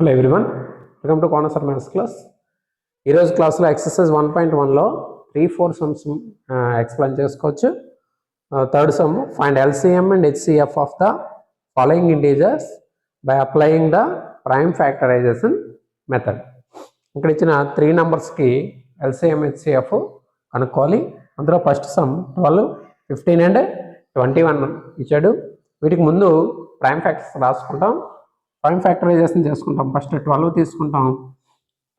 Hello everyone, welcome to corners of maths class. ఈరోజు క్లాస్లో exercise 1.1లో 3-4 సమ్స్ ఎక్స్ప్లెయిన్ చేసుకోవచ్చు. Third sum, find LCM and HCF of the following integers by applying the prime factorisation method. ఇక్కడ ఇచ్చిన 3 నెంబర్స్కి LCM HCF కనుక్కోవాలి. అందులో first some 12, 15 and 21 ఇచ్చాడు. వీటికి ముందు ప్రైమ్ ఫ్యాక్టర్స్ రాసుకుంటాం. ప్రైమ్ ఫ్యాక్టరైజేషన్ చేసుకుంటాం. ఫస్ట్ 12 తీసుకుంటాం.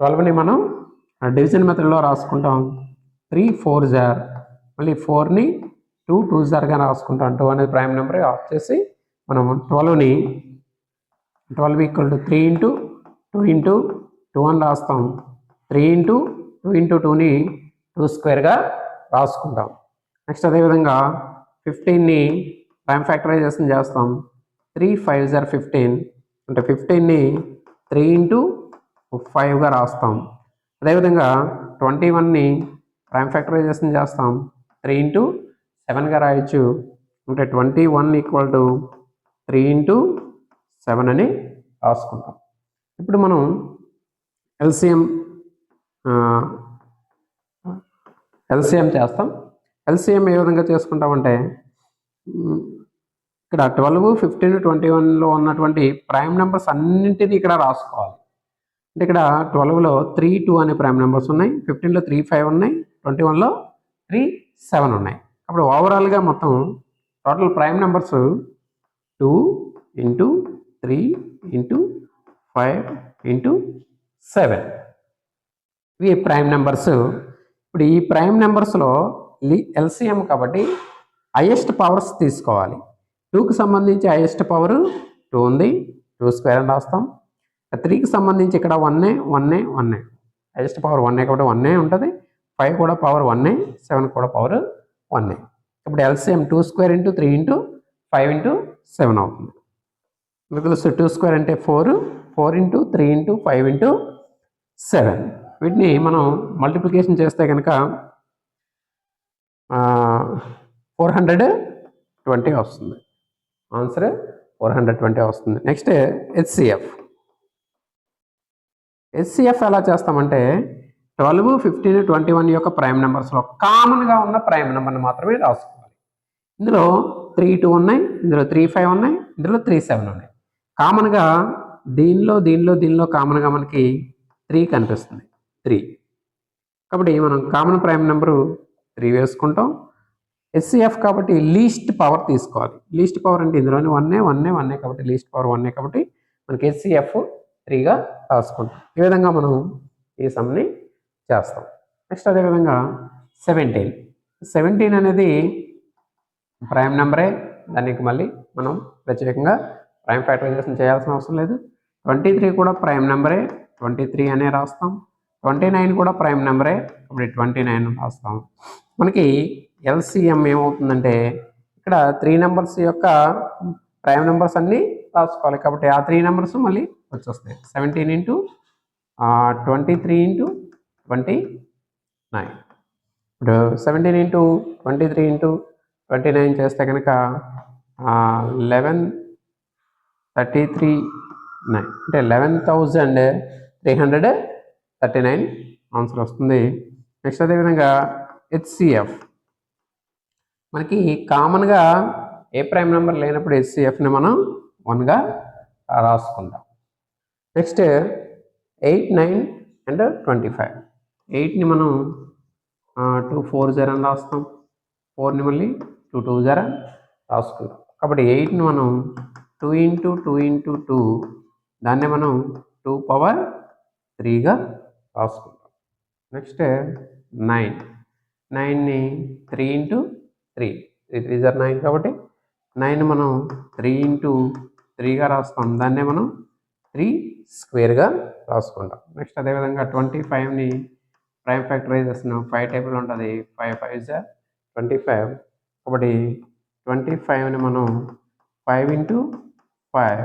12ని మనం డివిజన్ మెథడ్లో రాసుకుంటాం. 3 4 జార్, మళ్ళీ 4ని 2 2 జార్గా రాసుకుంటాం. 2 అనేది ప్రైమ్ నెంబర్ ఆఫ్ చేసి మనం 12ని 12 ఈక్వల్ టు 3 ఇంటూ 2 ఇంటూ 2 అని రాస్తాం. 3 ఇంటూ 2 ఇంటూ 2ని 2 స్క్వేర్గా రాసుకుంటాం. నెక్స్ట్ అదేవిధంగా 15ని ప్రైమ్ ఫ్యాక్టరైజేషన్ చేస్తాం. 3 5 జార్ 15, అంటే 15ని 3 ఇంటూ 5గా రాస్తాం. అదేవిధంగా 21ని ప్రైమ్ ఫ్యాక్టరైజేషన్ చేస్తాం. 3 ఇంటూ 7గా రాయొచ్చు. అంటే 21 ఈక్వల్ టు 3 ఇంటూ 7 అని రాసుకుంటాం. ఇప్పుడు మనం ఎల్సిఎం చేస్తాం. ఎల్సిఎం ఏ విధంగా చేసుకుంటామంటే, ఇక్కడ 12, 15, 21లో ఉన్నటువంటి ప్రైమ్ నెంబర్స్ అన్నింటినీ ఇక్కడ రాసుకోవాలి. అంటే ఇక్కడ 12లో 3 2 అనే ప్రైమ్ నెంబర్స్ ఉన్నాయి, 15లో 3 5 ఉన్నాయి, 21లో 3 7 ఉన్నాయి. అప్పుడు ఓవరాల్గా మొత్తం total prime numbers 2 into 3 into 5 into 7 ఇవి ప్రైమ్ నెంబర్స్. ఇప్పుడు ఈ ప్రైమ్ నెంబర్స్లో ఎల్సిఎం కాబట్టి హైయెస్ట్ పవర్స్ తీసుకోవాలి. 2కి సంబంధించి హైయెస్ట్ పవర్ 2 ఉంది, 2 స్క్వేర్ అని రాస్తాం. 3కి సంబంధించి ఇక్కడ 1 హైయెస్ట్ పవర్ 1 కాబట్టి 1 ఉంటుంది. 5 కూడా పవర్ 1, 7 కూడా పవర్ 1. ఇప్పుడు LCM 2 square into 3 into 5 into 7 అవుతుంది. మీకు తెలుసు 2 స్క్వేర్ అంటే 4, 4 ఇంటూ 3 ఇంటూ 5 ఇంటూ 7. వీటిని మనం మల్టిప్లికేషన్ చేస్తే కనుక 420 వస్తుంది. ఆన్సర్ 420 వస్తుంది. నెక్స్ట్ హెచ్సిఎఫ్ ఎలా చేస్తామంటే, 12, 15, 21 యొక్క ప్రైమ్ నెంబర్స్లో కామన్గా ఉన్న ప్రైమ్ నెంబర్ని మాత్రమే రాసుకోవాలి. ఇందులో 3 2 ఉన్నాయి, ఇందులో 3 5 ఉన్నాయి, ఇందులో 3 7 ఉన్నాయి. కామన్గా దీనిలో కామన్గా మనకి 3 కనిపిస్తుంది, 3. కాబట్టి మనం కామన్ ప్రైమ్ నెంబరు 3 వేసుకుంటాం. హెచ్సిఎఫ్ కాబట్టి లీస్ట్ పవర్ తీసుకోవాలి. లీస్ట్ పవర్ అంటే ఇందులోని 1 కాబట్టి లీస్ట్ పవర్ 1 కాబట్టి మనకి హెచ్సిఎఫ్ 3గా రాసుకుంటాం. ఈ విధంగా మనం ఈ సమ్ని చేస్తాం. నెక్స్ట్ అదేవిధంగా 17 అనేది ప్రైమ్ నెంబరే. దానికి మళ్ళీ మనం ప్రత్యేకంగా ప్రైమ్ ఫ్యాక్టరైజేషన్ చేయాల్సిన అవసరం లేదు. 23 కూడా ప్రైమ్ నెంబరే, 23 అనే రాస్తాం. 29 కూడా ప్రైమ్ నెంబరే, ఇప్పుడు 29 రాస్తాం. మనకి ఎల్సిఎం ఏమవుతుందంటే, ఇక్కడ 3 నెంబర్స్ యొక్క ప్రైమ్ నెంబర్స్ అన్నీ రాసుకోవాలి కాబట్టి ఆ 3 నెంబర్స్ మళ్ళీ వచ్చేస్తాయి. 17 ఇంటూ 23 ఇంటూ 29. ఇప్పుడు 17 ఇంటూ 23 ఇంటూ 29 చేస్తే కనుక 11,33,9 అంటే 11,339 ఆన్సర్ వస్తుంది. నెక్స్ట్ అదేవిధంగా హెచ్సిఎఫ్ మనకి కామన్గా ఏ ప్రైమ్ నెంబర్ లేనప్పుడు హెచ్సిఎఫ్ని మనం 1గా రాసుకుంటాం. Next 8 9 and 25. 8ని మనం 2 4 0 అని రాస్తాం. 4ని మళ్ళీ 2 2 0 రాసుకుంటాం. కాబట్టి 8ని మనం 2 ఇంటూ 2 ఇంటూ 2, దాన్నే మనం 2 పవర్ 3గా రాసుకుంటాం. నెక్స్ట్ 9ని 3 ఇంటూ 3 3 0 9 కాబట్టి 9 మనం 3 ఇంటూ 3గా రాస్తాం. దాన్నే మనం 3 స్క్వేర్గా రాసుకుంటాం. నెక్స్ట్ అదేవిధంగా 25ని ప్రైమ్ ఫ్యాక్టరైజేషన్ 5 టైపులు ఉంటుంది. 5 5 25 కాబట్టి 25ని మనం 5 ఇంటూ 5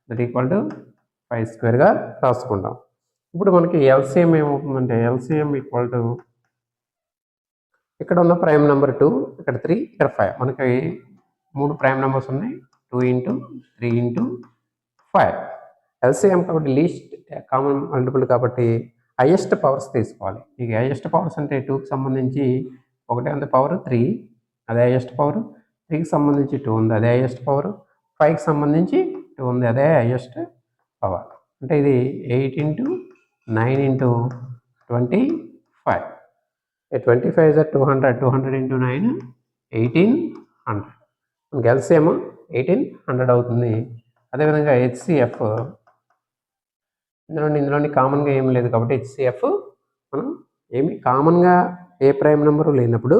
దట్ ఈక్వల్ టు 5 స్క్వేర్గా రాసుకుంటాం. ఇప్పుడు మనకి ఎల్సిఎం ఏమవుతుందంటే, ఎల్సిఎం ఈక్వల్ టు ఇక్కడ ఉన్న ప్రైమ్ నెంబర్ 2, ఇక్కడ 3, ఇక్కడ 5. మనకి 3 ప్రైమ్ నెంబర్స్ ఉన్నాయి. 2 ఇంటూ 3 ఇంటూ 5 ఎల్సిఎం కాబట్టి కామన్ మల్టిపుల్ కాబట్టి హైయెస్ట్ పవర్స్ తీసుకోవాలి. మీకు హైయెస్ట్ పవర్స్ అంటే 2కి సంబంధించి ఒకటే ఉంది పవర్ 3, అదే హైయెస్ట్ పవర్. 3కి సంబంధించి 2 ఉంది, అదే హైయెస్ట్ పవర్. 5కి సంబంధించి 2 ఉంది, అదే హైయెస్ట్ పవర్. అంటే ఇది 8 ఇంటూ 9 ఇంటూ 25. 25 is 200, 200 into 9 1800. మనకి ఎల్సిఎం 1800 అవుతుంది. అదేవిధంగా హెచ్సిఎఫ్ ఇందులోని కామన్గా ఏం లేదు కాబట్టి హెచ్సిఎఫ్ మనం ఏమి కామన్గా ఏ ప్రైమ్ నెంబరు లేనప్పుడు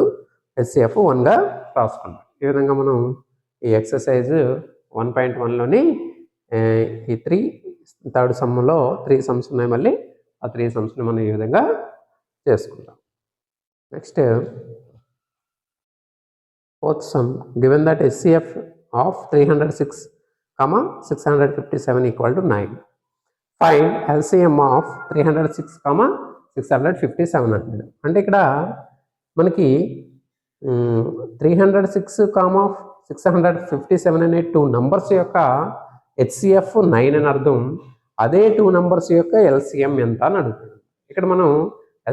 హెచ్సిఎఫ్ 1గా రాసుకుంటాం. ఈ విధంగా మనం ఈ ఎక్సర్సైజ్ 1.1లోని ఈ థర్డ్ సమ్లో 3 సమ్స్ ఉన్నాయి. మళ్ళీ ఆ 3 సమ్స్ని మనం ఈ విధంగా చేసుకుంటాం. Next fourth sum, given that HCF of 306, 657 equal to 9. Find LCM of 306, 657. అంటే ఇక్కడ మనకి 306, 657 అనే 2 నంబర్స్ యొక్క HCF 9 అని అర్థం. అదే 2 నంబర్స్ యొక్క LCM ఎంత అని అడుగుతుంది. ఇక్కడ మనం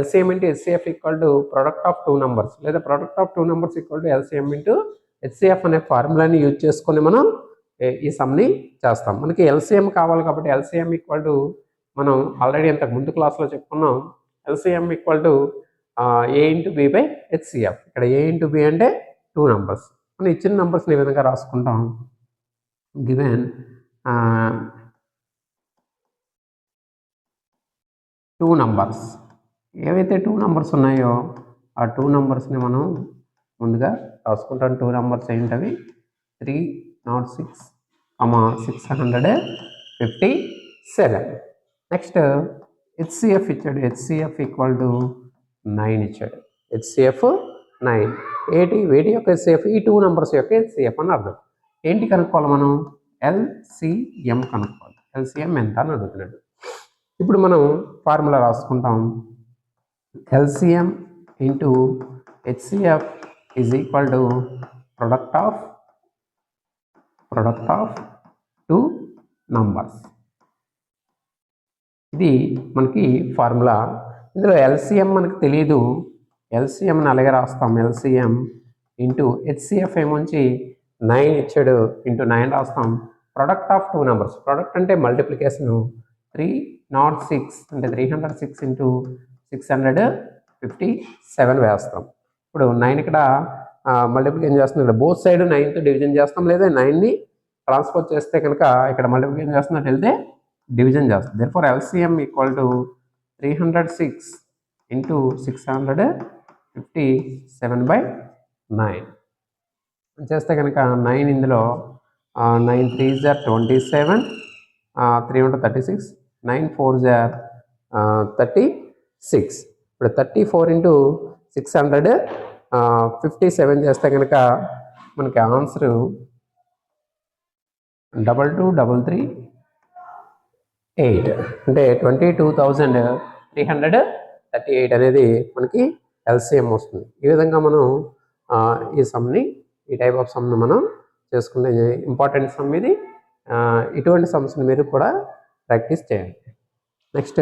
LCM into HCF equal to product of 2 numbers లేదా product of 2 numbers equal to LCM into HCF అనే ఫార్ములాని యూజ్ చేసుకొని మనం ఈ సమ్ని చేస్తాం. మనకి LCM కావాలి కాబట్టి LCM ఈక్వల్ టు మనం ఆల్రెడీ ఇంతకు ముందు క్లాస్లో చెప్పుకున్నాం. LCM equal to A into B by HCF. ఇక్కడ A ఇంటూ B అంటే 2 నంబర్స్. మనం ఇచ్చిన నంబర్స్ని ఈ విధంగా రాసుకుంటాం. గివెన్ 2 నంబర్స్, ఏవైతే 2 నంబర్స్ ఉన్నాయో ఆ 2 నంబర్స్ని మనం ముందుగా రాసుకుంటాం. 2 నంబర్స్ ఏంటవి? 306, 657. నెక్స్ట్ హెచ్సిఎఫ్ ఇచ్చాడు. హెచ్సిఎఫ్ ఈక్వల్ టు 9 ఇచ్చాడు. హెచ్సిఎఫ్ 9 వేటి యొక్క హెచ్సిఎఫ్? ఈ 2 నంబర్స్ యొక్క హెచ్సిఎఫ్ అని అర్థం. ఏంటి కనుక్కోవాలి మనం? ఎల్సిఎం కనుక్కోవాలి. ఎల్సిఎం ఎంత అని అడుగుతున్నాడు. ఇప్పుడు మనం ఫార్ములా రాసుకుంటాం. LCM into HCF is equal to product of 2 numbers. ఇది మనకి ఫార్ములా. ఇందులో LCM మనకు తెలియదు. LCMని అలాగే రాస్తాం. LCM ఇంటూ HCF ఏమొచ్చి 9 ఇచ్చాడు, ఇంటూ 9 రాస్తాం. Product of 2 numbers. ప్రొడక్ట్ అంటే మల్టిప్లికేషను. 306 అంటే 306 ఇంటూ 657 వేస్తాం. ఇప్పుడు 9 ఇక్కడ మల్టిప్లికేషన్ చేస్తున్నాడు. బోత్ సైడ్ 9తో డివిజన్ చేస్తాం, లేదా 9ని ట్రాన్స్ఫర్ చేస్తే కనుక ఇక్కడ మల్టిప్లికేషన్ చేస్తున్నట్టు వెళ్తే డివిజన్ చేస్తాం. Therefore LCM equal to 306 into 657/9 చేస్తే కనుక 9 ఇందులో 9 3s are 27, 3 into 36, 9 4s are 36. ఇప్పుడు 34 ఇంటూ 657 చేస్తే కనుక మనకి ఆన్సర్ 22,338 అంటే 22,338 అనేది మనకి LCM వస్తుంది. ఈ విధంగా మనం ఈ సమ్ని, ఈ టైప్ ఆఫ్ సమ్ని మనం చేసుకునే ఇంపార్టెంట్ సమ్ ఇది. ఇటువంటి సమ్స్ని మీరు కూడా ప్రాక్టీస్ చేయండి. నెక్స్ట్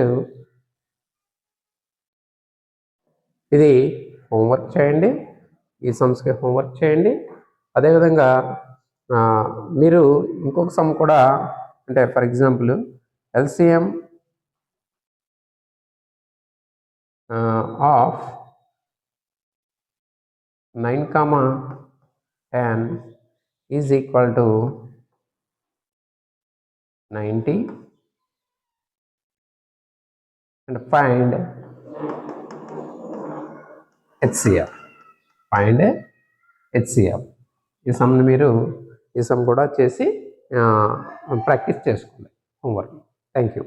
ఇది హోంవర్క్ చేయండి. ఈ సమ్స్కి హోంవర్క్ చేయండి. అదేవిధంగా మీరు ఇంకొక సమ్ కూడా, అంటే for example LCM of 9, 10 is equal to 90 and find HCF. Find HCF. ఈ సమ్ని మీరు ఈ సమ్ కూడా చేసి ప్రాక్టీస్ చేసుకోండి హోంవర్క్. Thank you.